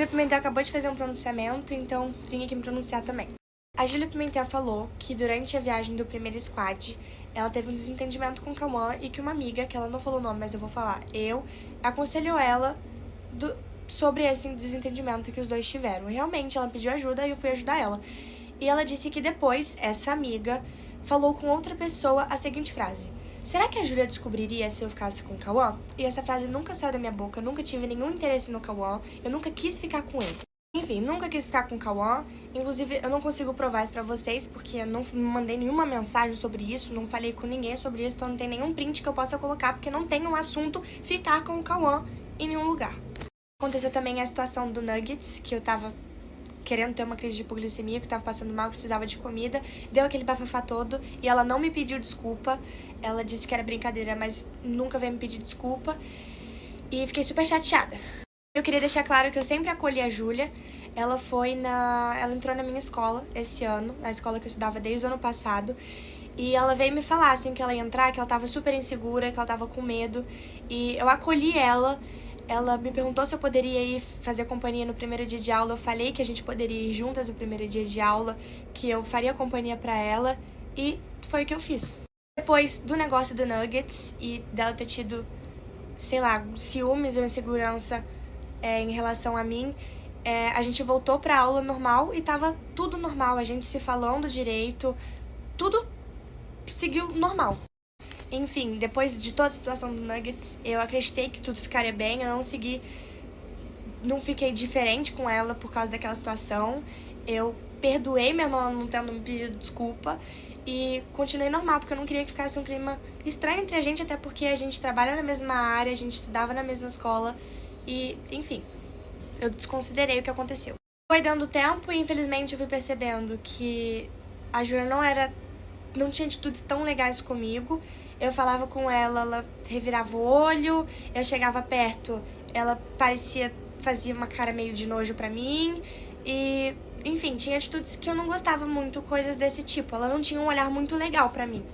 Júlia Pimentel acabou de fazer um pronunciamento, então vim aqui me pronunciar também. A Júlia Pimentel falou que durante a viagem do primeiro squad, ela teve um desentendimento com o Cauã e que uma amiga, que ela não falou o nome, mas eu vou falar, aconselhou ela sobre esse desentendimento que os dois tiveram. Realmente, ela pediu ajuda e eu fui ajudar ela. E ela disse que depois, essa amiga falou com outra pessoa a seguinte frase: será que a Júlia descobriria se eu ficasse com o Cauã? E essa frase nunca saiu da minha boca, eu nunca tive nenhum interesse no Cauã, eu nunca quis ficar com ele. Enfim, nunca quis ficar com o Cauã, inclusive eu não consigo provar isso pra vocês, porque eu não mandei nenhuma mensagem sobre isso, não falei com ninguém sobre isso, então não tem nenhum print que eu possa colocar, porque não tem um assunto ficar com o Cauã em nenhum lugar. Aconteceu também a situação do Nuggets, que eu tava querendo ter uma crise de hipoglicemia, que eu tava passando mal, precisava de comida, deu aquele bafafá todo, e ela não me pediu desculpa, ela disse que era brincadeira, mas nunca veio me pedir desculpa, e fiquei super chateada. Eu queria deixar claro que eu sempre acolhi a Júlia, ela entrou na minha escola esse ano, na escola que eu estudava desde o ano passado, e ela veio me falar, assim, que ela ia entrar, que ela tava super insegura, que ela tava com medo, e eu acolhi ela. Ela me perguntou se eu poderia ir fazer companhia no primeiro dia de aula. Eu falei que a gente poderia ir juntas no primeiro dia de aula, que eu faria companhia pra ela, e foi o que eu fiz. Depois do negócio do Nuggets e dela ter tido, sei lá, ciúmes ou insegurança em relação a mim, a gente voltou pra aula normal e tava tudo normal, a gente se falando direito, tudo seguiu normal. Enfim, depois de toda a situação do Nuggets, eu acreditei que tudo ficaria bem, eu não fiquei diferente com ela por causa daquela situação. Eu perdoei mesmo ela não tendo me pedido desculpa e continuei normal, porque eu não queria que ficasse um clima estranho entre a gente, até porque a gente trabalha na mesma área, a gente estudava na mesma escola e, enfim, eu desconsiderei o que aconteceu. Foi dando tempo e, infelizmente, eu fui percebendo que a Júlia não tinha atitudes tão legais comigo. Eu falava com ela, ela revirava o olho, eu chegava perto, ela fazia uma cara meio de nojo pra mim, e, enfim, tinha atitudes que eu não gostava muito, coisas desse tipo. Ela não tinha um olhar muito legal pra mim.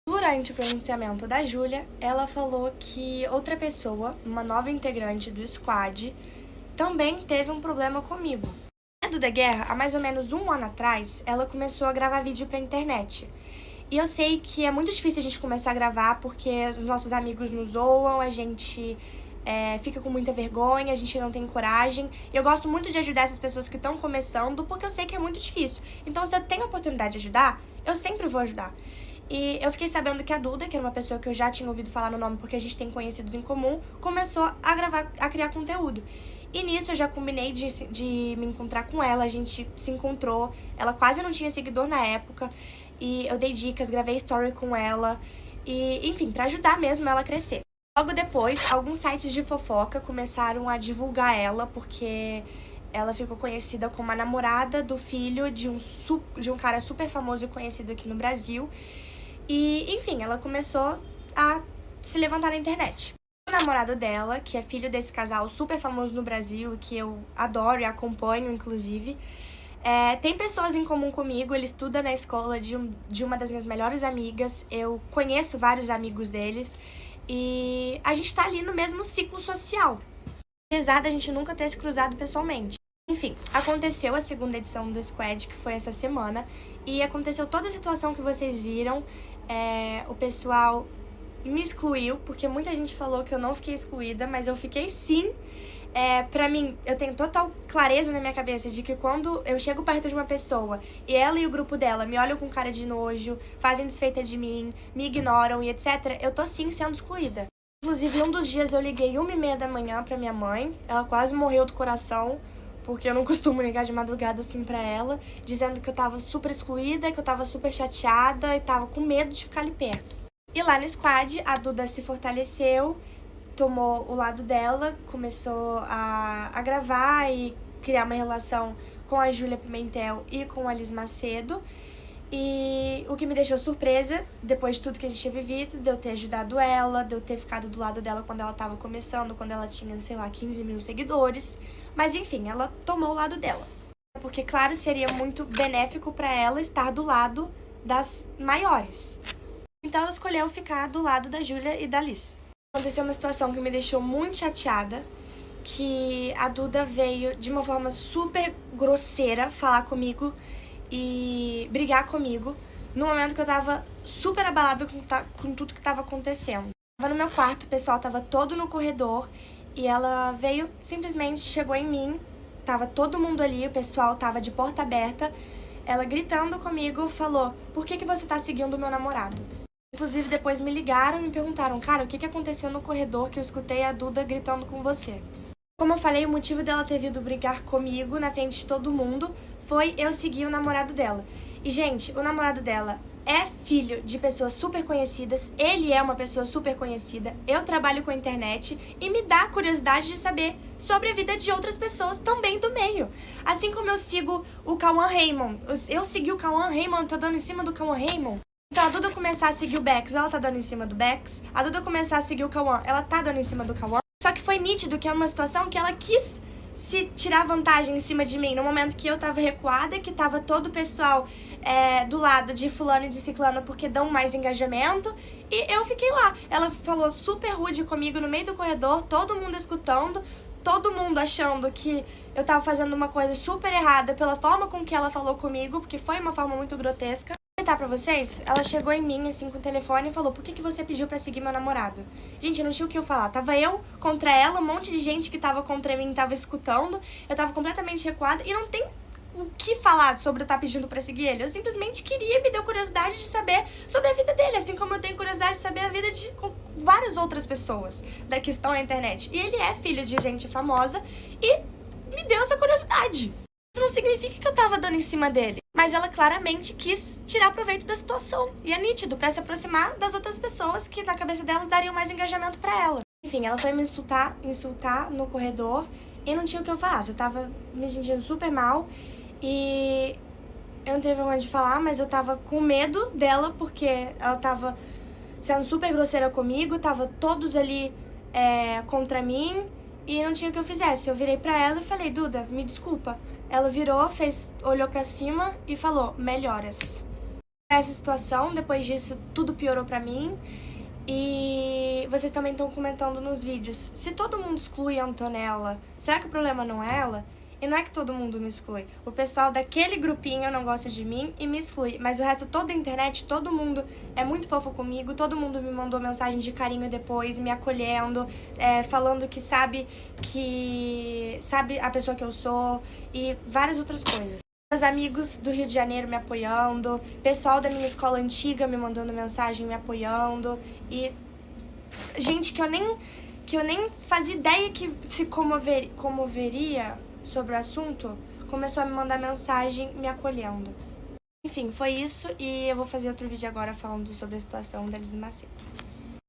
Durante o pronunciamento da Júlia, ela falou que outra pessoa, uma nova integrante do squad, também teve um problema comigo. A Duda Guerra, há mais ou menos um ano atrás, ela começou a gravar vídeo pra internet. E eu sei que é muito difícil a gente começar a gravar porque os nossos amigos nos zoam, a gente fica com muita vergonha, a gente não tem coragem. E eu gosto muito de ajudar essas pessoas que estão começando porque eu sei que é muito difícil. Então, se eu tenho a oportunidade de ajudar, eu sempre vou ajudar. E eu fiquei sabendo que a Duda, que era uma pessoa que eu já tinha ouvido falar no nome porque a gente tem conhecidos em comum, começou a criar conteúdo. E nisso eu já combinei de me encontrar com ela, a gente se encontrou, ela quase não tinha seguidor na época, e eu dei dicas, gravei story com ela, e enfim, pra ajudar mesmo ela a crescer. Logo depois, alguns sites de fofoca começaram a divulgar ela, porque ela ficou conhecida como a namorada do filho de um cara super famoso e conhecido aqui no Brasil. E, enfim, ela começou a se levantar na internet. O namorado dela, que é filho desse casal super famoso no Brasil, que eu adoro e acompanho, inclusive, tem pessoas em comum comigo. Ele estuda na escola de uma das minhas melhores amigas, eu conheço vários amigos deles, e a gente tá ali no mesmo ciclo social, apesar da gente nunca ter se cruzado pessoalmente. Enfim, aconteceu a segunda edição do Squad, que foi essa semana, e aconteceu toda a situação que vocês viram. O pessoal me excluiu, porque muita gente falou que eu não fiquei excluída, mas eu fiquei sim. Pra mim, eu tenho total clareza na minha cabeça de que quando eu chego perto de uma pessoa e ela e o grupo dela me olham com cara de nojo, fazem desfeita de mim, me ignoram e etc., eu tô sim sendo excluída. Inclusive, um dos dias eu liguei 1h30 da manhã pra minha mãe, ela quase morreu do coração, porque eu não costumo ligar de madrugada assim pra ela, dizendo que eu tava super excluída, que eu tava super chateada e tava com medo de ficar ali perto. E lá no squad, a Duda se fortaleceu, tomou o lado dela, começou a gravar e criar uma relação com a Júlia Pimentel e com a Liz Macedo. E o que me deixou surpresa, depois de tudo que a gente tinha vivido, de eu ter ajudado ela, de eu ter ficado do lado dela quando ela tava começando, quando ela tinha, sei lá, 15 mil seguidores. Mas enfim, ela tomou o lado dela. Porque, claro, seria muito benéfico pra ela estar do lado das maiores. Então ela escolheu ficar do lado da Júlia e da Liz. Aconteceu uma situação que me deixou muito chateada, que a Duda veio de uma forma super grosseira falar comigo e brigar comigo no momento que eu tava super abalada com tudo que tava acontecendo. Tava no meu quarto, o pessoal tava todo no corredor e ela veio, simplesmente chegou em mim, tava todo mundo ali, o pessoal tava de porta aberta, ela gritando comigo, falou: "Por que você tá seguindo o meu namorado?" Inclusive, depois me ligaram e me perguntaram: "Cara, o que aconteceu no corredor que eu escutei a Duda gritando com você?" Como eu falei, o motivo dela ter vindo brigar comigo na frente de todo mundo foi eu seguir o namorado dela. E, gente, o namorado dela é filho de pessoas super conhecidas, ele é uma pessoa super conhecida, eu trabalho com a internet e me dá curiosidade de saber sobre a vida de outras pessoas também do meio. Assim como eu sigo o Cauã Raymond, eu segui o Cauã Raymond, tô dando em cima do Cauã Raymond. Então a Duda começar a seguir o Bex, ela tá dando em cima do Bex. A Duda começar a seguir o Cauã, ela tá dando em cima do Cauã. Só que foi nítido que é uma situação que ela quis se tirar vantagem em cima de mim no momento que eu tava recuada, que tava todo o pessoal do lado de fulano e de ciclano porque dão mais engajamento, e eu fiquei lá. Ela falou super rude comigo no meio do corredor, todo mundo escutando, todo mundo achando que eu tava fazendo uma coisa super errada pela forma com que ela falou comigo, porque foi uma forma muito grotesca. Pra vocês, ela chegou em mim, assim, com o telefone e falou: "Por que você pediu pra seguir meu namorado?" Gente, eu não tinha o que eu falar. Tava eu contra ela, um monte de gente que tava contra mim, tava escutando. Eu tava completamente recuada e não tem o que falar sobre eu estar pedindo pra seguir ele. Eu simplesmente queria, me deu curiosidade de saber sobre a vida dele, assim como eu tenho curiosidade de saber a vida de várias outras pessoas que estão na internet. E ele é filho de gente famosa e me deu essa curiosidade. Isso não significa que eu tava dando em cima dele, mas ela claramente quis tirar proveito da situação. E é nítido, pra se aproximar das outras pessoas que na cabeça dela dariam mais engajamento pra ela. Enfim, ela foi me insultar no corredor e não tinha o que eu falar. Eu tava me sentindo super mal e eu não tenho vergonha de falar, mas eu tava com medo dela porque ela tava sendo super grosseira comigo, tava todos ali contra mim e não tinha o que eu fizesse. Eu virei pra ela e falei: "Duda, me desculpa." Ela virou, olhou pra cima e falou: "Melhoras." Essa situação, depois disso, tudo piorou pra mim. E vocês também estão comentando nos vídeos: se todo mundo exclui a Antonella, será que o problema não é ela? E não é que todo mundo me exclui. O pessoal daquele grupinho não gosta de mim e me exclui. Mas o resto, toda a internet, todo mundo é muito fofo comigo. Todo mundo me mandou mensagem de carinho depois, me acolhendo, falando que sabe a pessoa que eu sou e várias outras coisas. Meus amigos do Rio de Janeiro me apoiando, pessoal da minha escola antiga me mandando mensagem, me apoiando. E gente que eu nem fazia ideia que se comoveria sobre o assunto, começou a me mandar mensagem me acolhendo. Enfim, foi isso e eu vou fazer outro vídeo agora falando sobre a situação da Lizy Macedo.